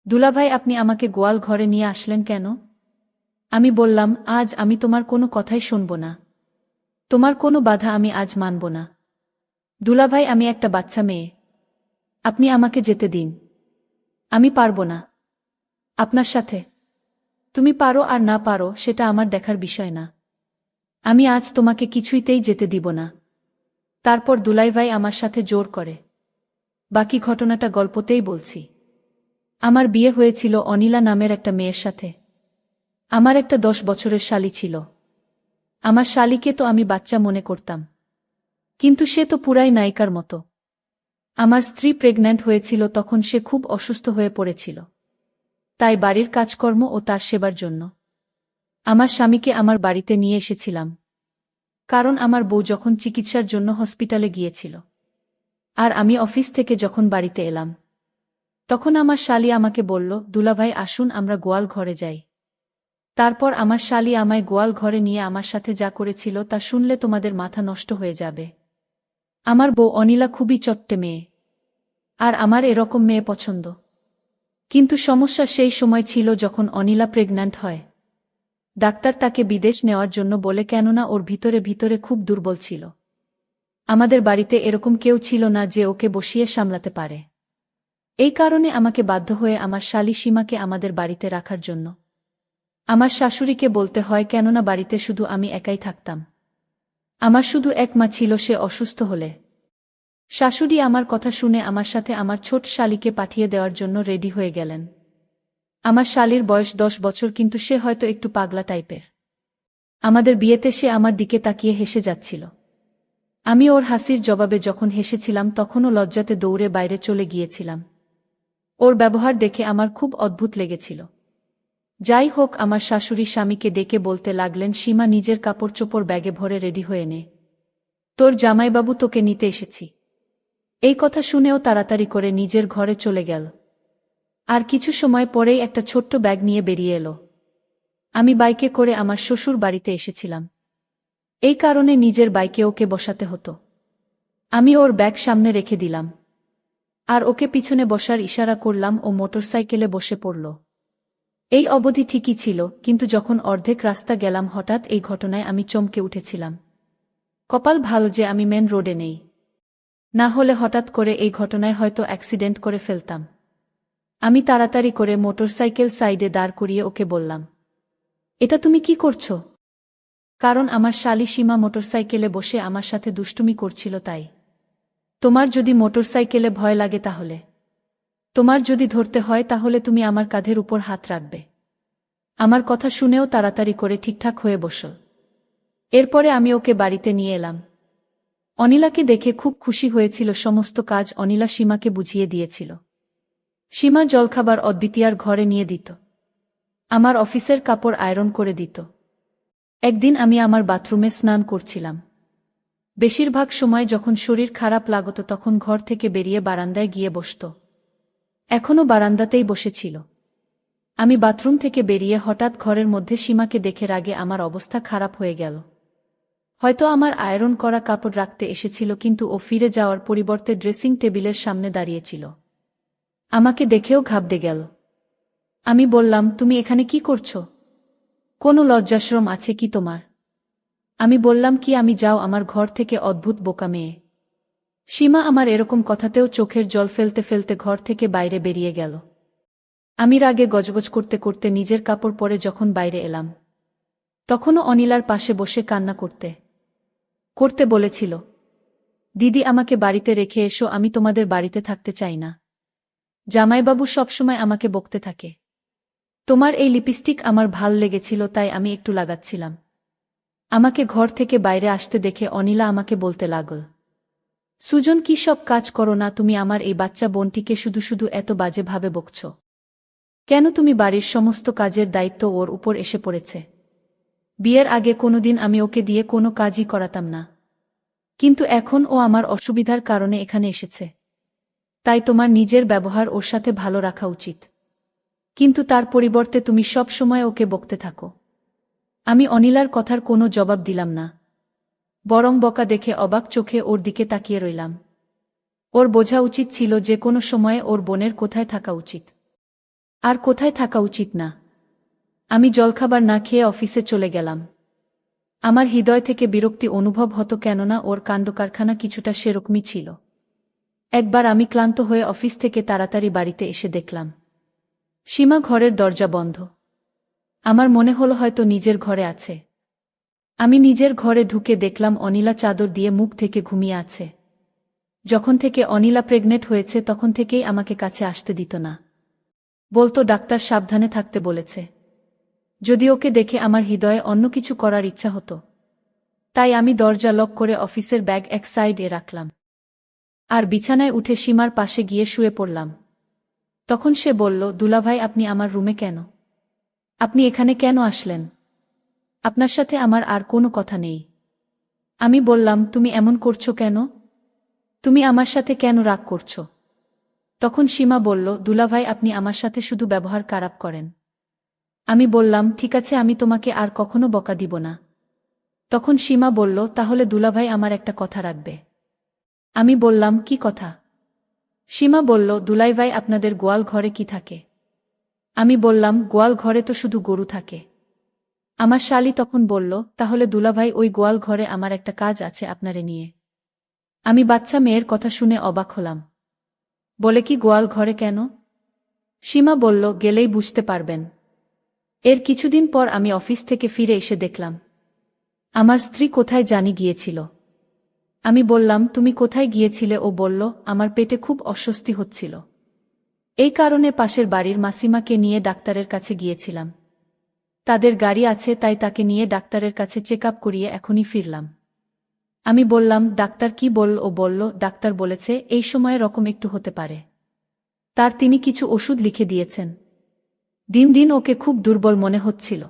দুলাভাই, আপনি আমাকে গোয়াল ঘরে নিয়ে আসলেন কেন? আমি বললাম, আজ আমি তোমার কোনো কথাই শুনব না। তোমার কোনো বাধা আমি আজ মানব না। দুলাভাই, আমি একটা বাচ্চা মেয়ে। আপনি আমাকে যেতে দিন। আমি পারব না আপনার সাথে। তুমি পারো আর না পারো সেটা আমার দেখার বিষয় না। আমি আজ তোমাকে কিছুইতেই যেতে দিব না। তারপর দুলাভাই আমার সাথে জোর করে। বাকি ঘটনাটা গল্পতেই বলছি। আমার বিয়ে হয়েছিল অনিলা নামের একটা মেয়ের সাথে। আমার একটা 10 বছরের শালী ছিল। আমার শালীকে তো আমি বাচ্চা মনে করতাম, কিন্তু সে তো পুরাই নায়িকার মতো। আমার স্ত্রী প্রেগন্যান্ট হয়েছিল, তখন সে খুব অসুস্থ হয়ে পড়েছিল। তাই বাড়ির কাজকর্ম ও তার সেবার জন্য আমার স্বামীকে আমার বাড়িতে নিয়ে এসেছিলাম, কারণ আমার বউ যখন চিকিৎসার জন্য হসপিটালে গিয়েছিল আর আমি অফিস থেকে যখন বাড়িতে এলাম, তখন আমার শালী আমাকে বলল, দুলাভাই আসুন আমরা গোয়াল ঘরে যাই। তারপর আমার শালী আমায় গোয়াল ঘরে নিয়ে আমার সাথে যা করেছিল তা শুনলে তোমাদের মাথা নষ্ট হয়ে যাবে। আমার বউ অনিলা খুবই চট্টে মেয়ে, আর আমার এরকম মেয়ে পছন্দ। কিন্তু সমস্যা সেই সময় ছিল যখন অনিলা প্রেগন্যান্ট হয়। ডাক্তার তাকে বিদেশ নেওয়ার জন্য বলে, কেননা ওর ভিতরে ভিতরে খুব দুর্বল ছিল। আমাদের বাড়িতে এরকম কেউ ছিল না যে ওকে বসিয়ে সামলাতে পারে। এই কারণে আমাকে বাধ্য হয়ে আমার শালী সীমাকে আমাদের বাড়িতে রাখার জন্য আমার শাশুড়িকে বলতে হয়, কেননা বাড়িতে শুধু আমি একাই থাকতাম। আমার শুধু এক মা ছিল, সে অসুস্থ হলে শাশুড়ি আমার কথা শুনে আমার সাথে আমার ছোট শালীকে পাঠিয়ে দেওয়ার জন্য রেডি হয়ে গেলেন। আমার শালীর বয়স 10 বছর, কিন্তু সে হয়তো একটু পাগলা টাইপের। আমাদের বিয়েতে সে আমার দিকে তাকিয়ে হেসে যাচ্ছিল। আমি ওর হাসির জবাবে যখন হেসেছিলাম, তখনও লজ্জাতে দৌড়ে বাইরে চলে গিয়েছিলাম। ওর ব্যবহার দেখে আমার খুব অদ্ভুত লেগেছিল। যাই হোক, আমার শাশুড়ি স্বামীকে ডেকে বলতে লাগলেন, সীমা, নিজের কাপড় চোপড় ব্যাগে ভরে রেডি হয়ে নে, তোর জামাইবাবু তোকে নিতে এসেছি। এই কথা শুনেও তাড়াতাড়ি করে নিজের ঘরে চলে গেল। আর কিছু সময় পরেই একটা ছোট্ট ব্যাগ নিয়ে বেরিয়ে এলো। আমি বাইকে করে আমার শ্বশুর বাড়িতে এসেছিলাম, এই কারণে নিজের বাইকে ওকে বসাতে হতো। আমি ওর ব্যাগ সামনে রেখে দিলাম আর ওকে পিছনে বসার ইশারা করলাম। ও মোটরসাইকেলে বসে পড়ল। এই অবধি ঠিকই ছিল, কিন্তু যখন অর্ধেক রাস্তা গেলাম, হঠাৎ এই ঘটনায় আমি চমকে উঠেছিলাম। কপাল ভালো যে আমি মেন রোডে নেই, না হলে হঠাৎ করে এই ঘটনায় হয়তো অ্যাক্সিডেন্ট করে ফেলতাম। আমি তাড়াতাড়ি করে মোটরসাইকেল সাইডে দাঁড় করিয়ে ওকে বললাম, এটা তুমি কি করছো? কারণ আমার শালী সীমা মোটরসাইকেলে বসে আমার সাথে দুষ্টুমি করছিল তাই। তোমার যদি মোটরসাইকেলে ভয় লাগে, তাহলে তোমার যদি ধরতে হয়, তাহলে তুমি আমার কাঁধের উপর হাত রাখবে। আমার কথা শুনেও তাড়াতাড়ি করে ঠিকঠাক হয়ে বসল। এরপরে আমি ওকে বাড়িতে নিয়ে এলাম। অনিলাকে দেখে খুব খুশি হয়েছিল। সমস্ত কাজ অনিলা সীমাকে বুঝিয়ে দিয়েছিল। সীমা জলখাবার অদ্বিতীয়ার ঘরে নিয়ে দিত, আমার অফিসের কাপড় আয়রন করে দিত। একদিন আমি আমার বাথরুমে স্নান করছিলাম। বেশিরভাগ সময় যখন শরীর খারাপ লাগত, তখন ঘর থেকে বেরিয়ে বারান্দায় গিয়ে বসত। এখনও বারান্দাতেই বসেছিল। আমি বাথরুম থেকে বেরিয়ে হঠাৎ ঘরের মধ্যে সীমাকে দেখে রাগে আমার অবস্থা খারাপ হয়ে গেল। হয়তো আমার আয়রন করা কাপড় রাখতে এসেছিল, কিন্তু ও ফিরে যাওয়ার পরিবর্তে ড্রেসিং টেবিলের সামনে দাঁড়িয়েছিল। আমাকে দেখেও ঘাবড়ে গেল। আমি বললাম, তুমি এখানে কি করছো? কোনো লজ্জাশরম আছে কি তোমার? আমি বললাম, কি আমি? যাও আমার ঘর থেকে, অদ্ভুত বোকা মেয়ে। সীমা আমার এরকম কথাতেও চোখের জল ফেলতে ফেলতে ঘর থেকে বাইরে বেরিয়ে গেল। আমি রাগে গজগজ করতে করতে নিজের কাপড় পরে যখন বাইরে এলাম, তখনও অনিলার পাশে বসে কান্না করতে করতে বলেছিল, দিদি, আমাকে বাড়িতে রেখে এসো, আমি তোমাদের বাড়িতে থাকতে চাই না। জামাইবাবু সবসময় আমাকে বকতে থাকে। তোমার এই লিপস্টিক আমার ভাল লেগেছিল, তাই আমি একটু লাগাচ্ছিলাম। আমাকে ঘর থেকে বাইরে আসতে দেখে অনিলা আমাকে বলতে লাগল, সুজন, কি সব কাজ করো না তুমি? আমার এই বাচ্চা বোনটিকে শুধু শুধু এত বাজেভাবে বকছ কেন? তুমি বাড়ির সমস্ত কাজের দায়িত্ব ওর উপর এসে পড়েছে। বিয়ের আগে কোনোদিন আমি ওকে দিয়ে কোনো কাজই করাতাম না, কিন্তু এখন ও আমার অসুবিধার কারণে এখানে এসেছে। তাই তোমার নিজের ব্যবহার ওর সাথে ভালো রাখা উচিত, কিন্তু তার পরিবর্তে তুমি সব সময় ওকে বকতে থাকো। আমি অনিলার কথার কোনো জবাব দিলাম না, বরং বকা দেখে অবাক চোখে ওর দিকে তাকিয়ে রইলাম। ওর বোঝা উচিত ছিল যে কোনো সময়ে ওর বোনের কোথায় থাকা উচিত। আর কোথায় থাকা উচিত না। আমি জলখাবার না খেয়ে অফিসে চলে গেলাম। আমার হৃদয় থেকে বিরক্তি অনুভব হতো, কেননা ওর কাণ্ডকারখানা কিছুটা সেরকমই ছিল। একবার আমি ক্লান্ত হয়ে অফিস থেকে তাড়াতাড়ি বাড়িতে এসে দেখলাম সীমা ঘরের দরজা বন্ধ। আমার মনে হলো হয়তো নিজের ঘরে আছে। আমি নিজের ঘরে ঢুকে দেখলাম অনিলা চাদর দিয়ে মুখ থেকে ঘুমিয়ে আছে। যখন থেকে অনিলা প্রেগনেন্ট হয়েছে তখন থেকেই আমাকে কাছে আসতে দিত না। বলতো ডাক্তার সাবধানে থাকতে বলেছে। যদি ওকে দেখে আমার হৃদয়ে অন্য কিছু করার ইচ্ছা হতো। তাই আমি দরজা লক করে অফিসের ব্যাগ এক সাইডে রাখলাম আর বিছানায় উঠে সীমার পাশে গিয়ে শুয়ে পড়লাম। তখন সে বলল, দুলাভাই, আপনি আমার রুমে কেন? আপনি এখানে কেন আসলেন? আপনার সাথে আমার আর কোনো কথা নেই। আমি বললাম, তুমি এমন করছো কেন? তুমি আমার সাথে কেন রাগ করছো? তখন সীমা বলল, দুলাভাই, আপনি আমার সাথে শুধু ব্যবহার খারাপ করেন। আমি বললাম, ঠিক আছে, আমি তোমাকে আর কখনো বকা দিব না। তখন সীমা বলল, তাহলে দুলাভাই আমার একটা কথা রাখবে। আমি বললাম, কি কথা? সীমা বলল, দুলাভাই, আপনাদের গোয়াল ঘরে কি থাকে? আমি বললাম, গোয়াল ঘরে তো শুধু গরু থাকে। আমার শালী তখন বলল, তাহলে দুলাভাই, ওই গোয়াল ঘরে আমার একটা কাজ আছে আপনারে নিয়ে। আমি বাচ্চা মেয়ের কথা শুনে অবাক হলাম। বলে, কি গোয়াল ঘরে কেন? সীমা বলল, গেলেই বুঝতে পারবেন। এর কিছুদিন পর আমি অফিস থেকে ফিরে এসে দেখলাম আমার স্ত্রী কোথায় জানি গিয়েছিল। আমি বললাম, তুমি কোথায় গিয়েছিলে? ও বলল, আমার পেটে খুব অস্বস্তি হচ্ছিল। এই কারণে পাশের বাড়ির মাসিমাকে নিয়ে ডাক্তারের কাছে গিয়েছিলাম। তাদের গাড়ি আছে, তাই তাকে নিয়ে ডাক্তারের কাছে চেক আপ করিয়ে এখনই ফিরলাম। আমি বললাম, ডাক্তার কি বলল? ও বলল, ডাক্তার বলেছে এই সময়ে রকম একটু হতে পারে। তিনি কিছু ওষুধ লিখে দিয়েছেন। দিন দিন ওকে খুব দুর্বল মনে হচ্ছিল।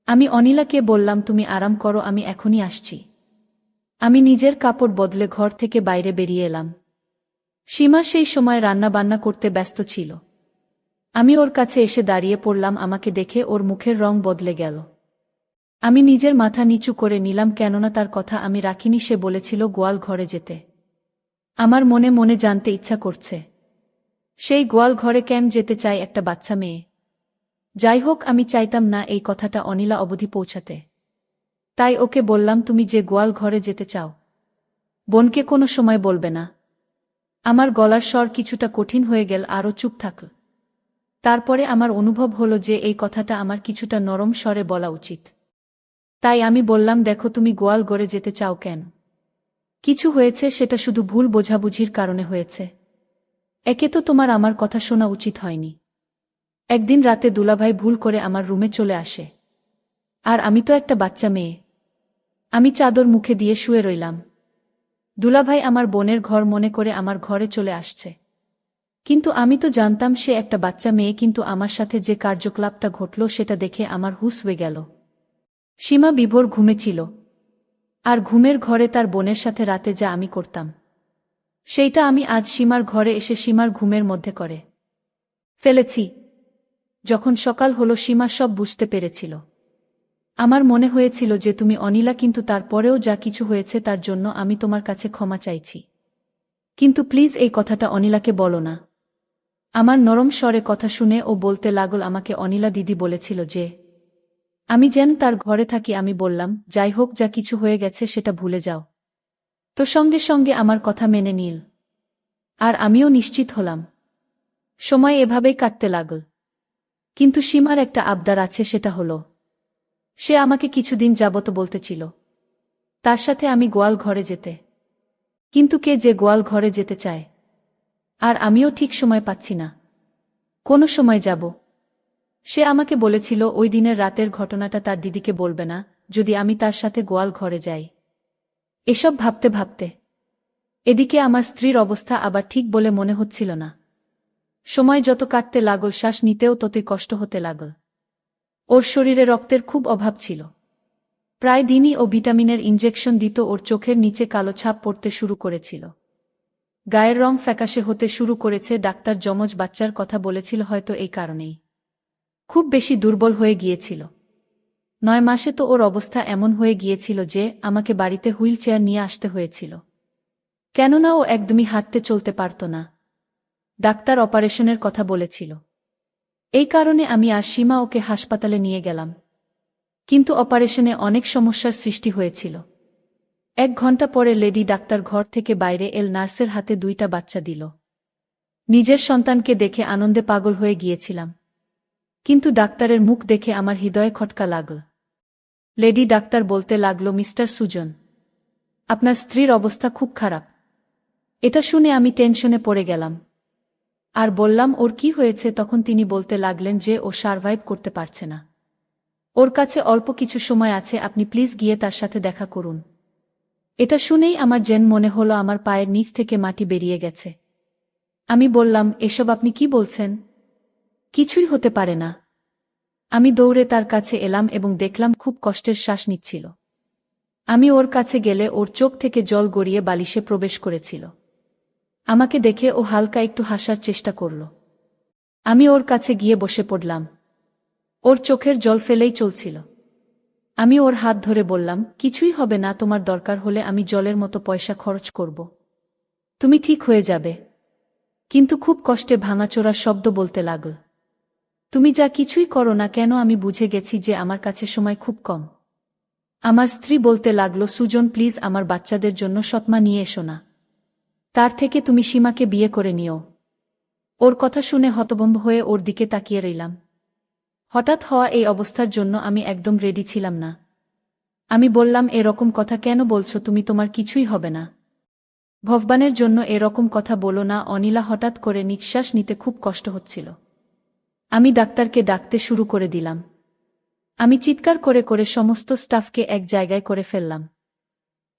আমি অনিলাকে বললাম, তুমি আরাম করো, আমি এখনই আসছি। আমি নিজের কাপড় বদলে ঘর থেকে বাইরে বেরিয়ে এলাম। সীমা সেই সময় রান্না বান্না করতে ব্যস্ত ছিল। আমি ওর কাছে এসে দাঁড়িয়ে পড়লাম। আমাকে দেখে ওর মুখের রং বদলে গেল। আমি নিজের মাথা নিচু করে নিলাম, কেননা তার কথা আমি রাখিনি। সে বলেছিল গোয়াল ঘরে যেতে। আমার মনে মনে জানতে ইচ্ছা করছে, সেই গোয়াল ঘরে কেন যেতে চায় একটা বাচ্চা মেয়ে? যাই হোক, আমি চাইতাম না এই কথাটা অনিলা অবধি পৌঁছাতে। তাই ওকে বললাম, তুমি যে গোয়াল ঘরে যেতে চাও, বোনকে কোনো সময় বলবে না। আমার গলার স্বর কিছুটা কঠিন হয়ে গেল, আরও চুপ থাকল। তারপরে আমার অনুভব হলো যে এই কথাটা আমার কিছুটা নরম স্বরে বলা উচিত। তাই আমি বললাম, দেখো, তুমি গোয়াল ঘরে যেতে চাও কেন? কিছু হয়েছে, সেটা শুধু ভুল বোঝাবুঝির কারণে হয়েছে। একে তো তোমার আমার কথা শোনা উচিত হয়নি। একদিন রাতে দুলাভাই ভুল করে আমার রুমে চলে আসে। আর আমি তো একটা বাচ্চা মেয়ে। আমি চাদর মুখে দিয়ে শুয়ে রইলাম। দুলাভাই আমার বোনের ঘর মনে করে আমার ঘরে চলে আসছে। কিন্তু আমি তো জানতাম সে একটা বাচ্চা মেয়ে। কিন্তু আমার সাথে যে কার্যকলাপটা ঘটল সেটা দেখে আমার হুঁশ হয়ে গেল। সীমা বিভোর ঘুমেছিল। আর ঘুমের ঘরে তার বোনের সাথে রাতে যা আমি করতাম, সেইটা আমি আজ সীমার ঘরে এসে সীমার ঘুমের মধ্যে করে ফেলেছি। যখন সকাল হলো সীমা সব বুঝতে পেরেছিল। আমার মনে হয়েছিল যে তুমি অনিলা, কিন্তু তারপরেও যা কিছু হয়েছে তার জন্য আমি তোমার কাছে ক্ষমা চাইছি। কিন্তু প্লিজ এই কথাটা অনিলাকে বলো না। আমার নরম স্বরে কথা শুনে ও বলতে লাগল, আমাকে অনিলা দিদি বলেছিল যে আমি যেন তার ঘরে থাকি। আমি বললাম, যাই হোক, যা কিছু হয়ে গেছে সেটা ভুলে যাও। তো সঙ্গে সঙ্গে আমার কথা মেনে নিল। আর আমিও নিশ্চিত হলাম। সময় এভাবেই কাটতে লাগল। কিন্তু সীমার একটা আবদার আছে, সেটা হলো সে আমাকে কিছুদিন যাবত বলতেছিল তার সাথে আমি গোয়াল ঘরে যেতে। কিন্তু কে যে গোয়াল ঘরে যেতে চায়? আর আমিও ঠিক সময় পাচ্ছি না। কোনো সময় যাব। সে আমাকে বলেছিল ওই দিনের রাতের ঘটনাটা তার দিদিকে বলবে না যদি আমি তার সাথে গোয়াল ঘরে যাই। এসব ভাবতে ভাবতে এদিকে আমার স্ত্রীর অবস্থা আবার ঠিক বলে মনে হচ্ছিল না। সময় যত কাটতে লাগল, শ্বাস নিতেও ততই কষ্ট হতে লাগল। ওর শরীরে রক্তের খুব অভাব ছিল। প্রায় দিনই ও ভিটামিনের ইনজেকশন দিত। ওর চোখের নিচে কালো ছাপ পড়তে শুরু করেছিল। গায়ের রং ফ্যাকাশে হতে শুরু করেছে। ডাক্তার যমজ বাচ্চার কথা বলেছিল, হয়তো এই কারণেই খুব বেশি দুর্বল হয়ে গিয়েছিল। 9 মাসে তো ওর অবস্থা এমন হয়ে গিয়েছিল যে আমাকে বাড়িতে হুইল চেয়ার নিয়ে আসতে হয়েছিল, কেননা ও একদমই হাঁটতে চলতে পারত না। ডাক্তার অপারেশনের কথা বলেছিল। এই কারণে আমি আর সীমা ওকে হাসপাতালে নিয়ে গেলাম। কিন্তু অপারেশনে অনেক সমস্যার সৃষ্টি হয়েছিল। 1 ঘন্টা পরে লেডি ডাক্তার ঘর থেকে বাইরে নার্সের হাতে 2টা বাচ্চা দিল। নিজের সন্তানকে দেখে আনন্দে পাগল হয়ে গিয়েছিলাম। কিন্তু ডাক্তারের মুখ দেখে আমার হৃদয়ে খটকা লাগল। লেডি ডাক্তার বলতে লাগল, মিস্টার সুজন, আপনার স্ত্রীর অবস্থা খুব খারাপ। এটা শুনে আমি টেনশনে পড়ে গেলাম আর বললাম, ওর কি হয়েছে? তখন তিনি বলতে লাগলেন যে ও সারভাইভ করতে পারছে না। ওর কাছে অল্প কিছু সময় আছে, আপনি প্লিজ গিয়ে তার সাথে দেখা করুন। এটা শুনেই আমার যেন মনে হলো আমার পায়ের নিচ থেকে মাটি বেরিয়ে গেছে। আমি বললাম, এসব আপনি কি বলছেন? কিছুই হতে পারে না। আমি দৌড়ে তার কাছে এলাম এবং দেখলাম খুব কষ্টের শ্বাস নিচ্ছিল। আমি ওর কাছে গেলে ওর চোখ থেকে জল গড়িয়ে বালিশে প্রবেশ করেছিল। আমাকে দেখে ও হালকা একটু হাসার চেষ্টা করল। আমি ওর কাছে গিয়ে বসে পড়লাম। ওর চোখের জল ফেলেই চলছিল। আমি ওর হাত ধরে বললাম, কিছুই হবে না, তোমার দরকার হলে আমি জলের মতো পয়সা খরচ করব। তুমি ঠিক হয়ে যাবে। কিন্তু খুব কষ্টে ভাঙাচোরা শব্দ বলতে লাগল, তুমি যা কিছুই করো না কেন আমি বুঝে গেছি যে আমার কাছে সময় খুব কম। আমার স্ত্রী বলতে লাগল, সুজন প্লিজ আমার বাচ্চাদের জন্য সৎমা নিয়ে এসো না। তার থেকে তুমি সীমাকে বিয়ে করে নিও। ওর কথা শুনে হতভম্ব হয়ে ওর দিকে তাকিয়ে রইলাম। হঠাৎ হওয়া এই অবস্থার জন্য আমি একদম রেডি ছিলাম না। আমি বললাম, এরকম কথা কেন বলছো তুমি? তোমার কিছুই হবে না। ভগবানের জন্য এরকম কথা বলো না। অনিলা হঠাৎ করে নিঃশ্বাস নিতে খুব কষ্ট হচ্ছিল। আমি ডাক্তারকে ডাকতে শুরু করে দিলাম। আমি চিৎকার করে করে সমস্ত স্টাফকে এক জায়গায় করে ফেললাম।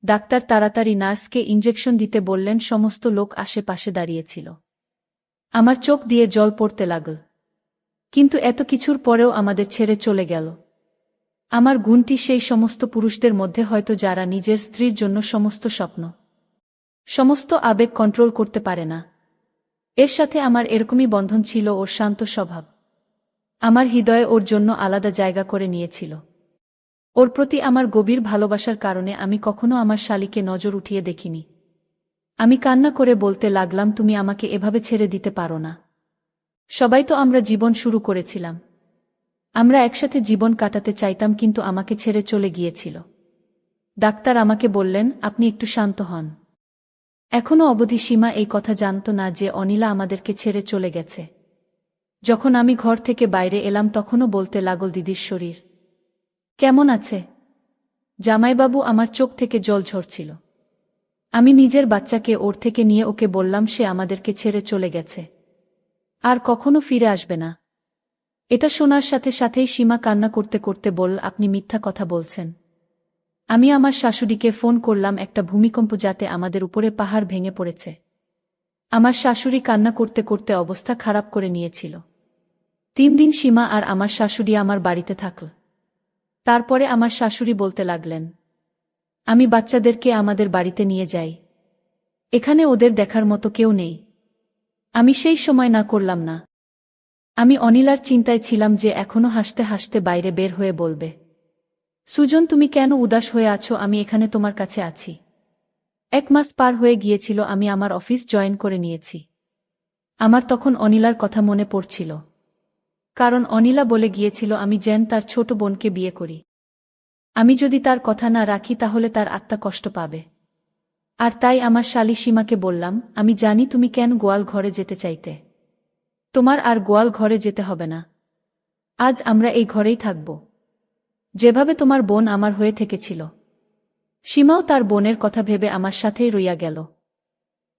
ডাক্তার তাড়াতাড়ি নার্সকে ইঞ্জেকশন দিতে বললেন। সমস্ত লোক আশেপাশে দাঁড়িয়েছিল। আমার চোখ দিয়ে জল পড়তে লাগল। কিন্তু এত কিছুর পরেও আমাদের ছেড়ে চলে গেল। আমার গুণটি সেই সমস্ত পুরুষদের মধ্যে হয়তো যারা নিজের স্ত্রীর জন্য সমস্ত স্বপ্ন, সমস্ত আবেগ কন্ট্রোল করতে পারে না। এর সাথে আমার এরকমই বন্ধন ছিল ওর শান্ত স্বভাব। আমার হৃদয়ে ওর জন্য আলাদা জায়গা করে নিয়েছিল। ওর প্রতি আমার গভীর ভালোবাসার কারণে আমি কখনো আমার শালীকে নজর উঠিয়ে দেখিনি। আমি কান্না করে বলতে লাগলাম, তুমি আমাকে এভাবে ছেড়ে দিতে পারো না। সবাই তো আমরা জীবন শুরু করেছিলাম। আমরা একসাথে জীবন কাটাতে চাইতাম, কিন্তু আমাকে ছেড়ে চলে গিয়েছিল। ডাক্তার আমাকে বললেন, আপনি একটু শান্ত হন। এখনো অবধি সীমা এই কথা জানত না যে অনিলা আমাদেরকে ছেড়ে চলে গেছে। যখন আমি ঘর থেকে বাইরে এলাম তখনও বলতে লাগল, দিদির শরীর কেমন আছে? জামাইবাবু, আমার চোখ থেকে জল ঝরছিল। আমি নিজের বাচ্চাকে ওর থেকে নিয়ে ওকে বললাম সে আমাদেরকে ছেড়ে চলে গেছে, আর কখনো ফিরে আসবে না। এটা শোনার সাথে সাথেই সীমা কান্না করতে করতে বলল, আপনি মিথ্যা কথা বলছেন। আমি আমার শাশুড়িকে ফোন করলাম, একটা ভূমিকম্প যাতে আমাদের উপরে পাহাড় ভেঙে পড়েছে। আমার শাশুড়ি কান্না করতে করতে অবস্থা খারাপ করে নিয়েছিল। 3 দিন সীমা আর আমার শাশুড়ি আমার বাড়িতে থাকল। তারপরে আমার শাশুড়ি বলতে লাগলেন, আমি বাচ্চাদেরকে আমাদের বাড়িতে নিয়ে যাই। এখানে ওদের দেখার মতো কেউ নেই। আমি সেই সময় না করলাম না। আমি অনিলার চিন্তায় ছিলাম যে এখনো হাসতে হাসতে বাইরে বের হয়ে বলবে, সুজন তুমি কেন উদাস হয়ে আছো? আমি এখানে তোমার কাছে আছি। 1 মাস পার হয়ে গিয়েছিল, আমি আমার অফিস জয়েন করে নিয়েছি। আমার তখন অনিলার কথা মনে পড়ছিল, কারণ অনিলা বলে গিয়েছিল আমি যেন তার ছোট বোনকে বিয়ে করি। আমি যদি তার কথা না রাখি তাহলে তার আত্মা কষ্ট পাবে। আর তাই আমার শালী সীমাকে বললাম, আমি জানি তুমি কেন গোয়াল ঘরে যেতে চাইতে। তোমার আর গোয়াল ঘরে যেতে হবে না। আজ আমরা এই ঘরেই থাকব, যেভাবে তোমার বোন আমার হয়ে থেকেছিল। সীমাও তার বোনের কথা ভেবে আমার সাথেই রইয়া গেল।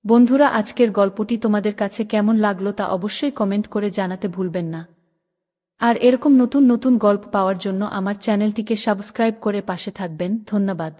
বন্ধুরা, আজকের গল্পটি তোমাদের কাছে কেমন লাগলো তা অবশ্যই কমেন্ট করে জানাতে ভুলবেন না। আর এরকম নতুন নতুন গল্প পাওয়ার জন্য আমার চ্যানেলটিকে সাবস্ক্রাইব করে পাশে থাকবেন। ধন্যবাদ।